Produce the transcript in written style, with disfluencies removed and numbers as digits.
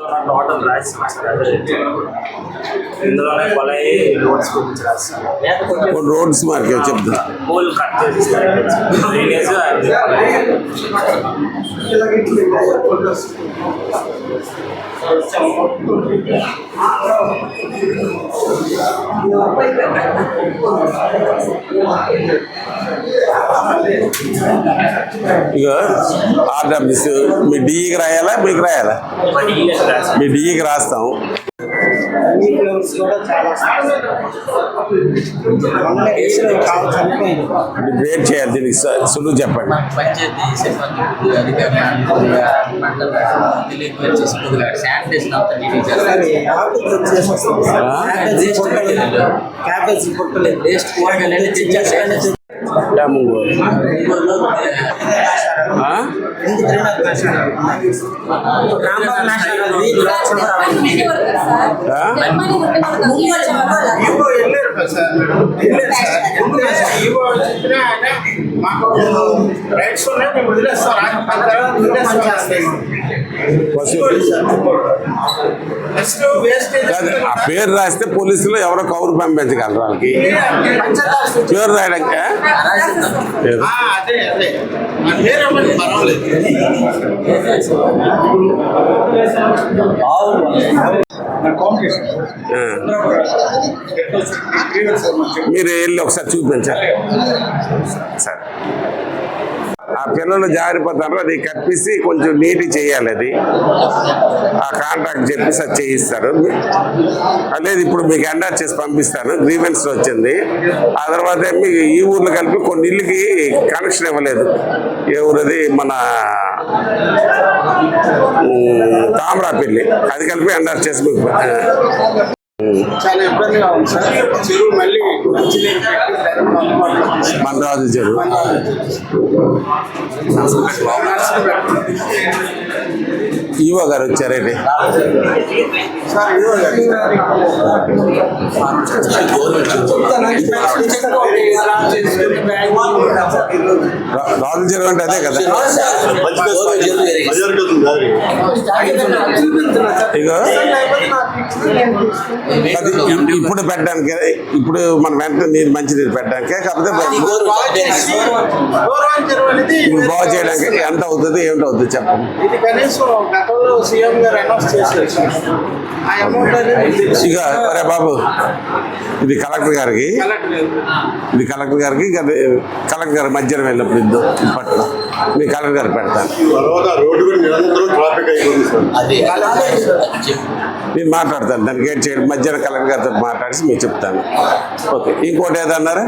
Total రాసిన ఇందులోనే కొలై roads గురించి రాస్తాను. రోడ్స్ మార్కెట్ చెప్తా పోల్ కట్ చేస్తారు డ్రైనేజ్ ఇక ఆర్డబ్ల్యూస్ మీ డిఈకి రాయాలా మీకు రాయాలా? మీ డిఈకి రాస్తాం. వెయిట్ చేయాలి, దీనికి సులువు చెప్పండి. ఆ పేరు రాస్తే పోలీసులు ఎవరో కౌరు పంపించగలరు వాళ్ళకి. పేరు రాయడానికి మీరు వెళ్ళి ఒకసారి చూపించాలి సార్. ఆ పిల్లలు జారిపోతారు, అది కప్పిసి కొంచెం నీటి చేయాలి. అది ఆ కాంట్రాక్ట్ చెప్పేసి అది చేయిస్తారు. లేదు ఇప్పుడు మీకు ఎండార్ చేసి పంపిస్తాను. గ్రీవెన్స్ వచ్చింది. ఆ తర్వాత మీకు ఈ ఊర్లో కలిపి కొన్ని ఇళ్ళకి కనెక్షన్ ఇవ్వలేదు. ఏ ఊరది మన తామరాపల్లి, అది కలిపి ఎండార్ చేసి మీకు చాలా ఇబ్బందిగా ఉంది సార్. చెరువు మళ్ళీ మనరాజు చెరువు ఈవో గారు వచ్చారేంటి సార్? ఈవో గారు రాజు చెరువు అంటే అదే కదా. ఇప్పుడు పెట్టడానికి, ఇప్పుడు మన వెంటనే నీరు మంచి నీరు పెట్టడానికి, కాకపోతే ఇప్పుడు బాగు చేయడానికి ఎంత అవుతుంది ఏమిటి అవుతుంది చెప్పండి. ఇది కనీసం గతంలో సీఎం గారు అనౌన్స్ చేశారు. ఆ అమౌంట్ అనేది ఇక అరే బాబు, ఇది కలెక్టర్ గారికి, ఇది కలెక్టర్ గారికి, కలెక్టర్ గారు మధ్యాహ్నం వెళ్ళినప్పుడు ఇద్దాం ఇప్పట్లో మీ కలెక్టర్ గారు పెడతాను. నేను మాట్లాడతాను, దానికి ఏం చేయడం మధ్యాహ్నం కలెక్టర్ గారితో మాట్లాడి మీకు చెప్తాను. ఓకే, ఇంకోటి ఏదన్నారా?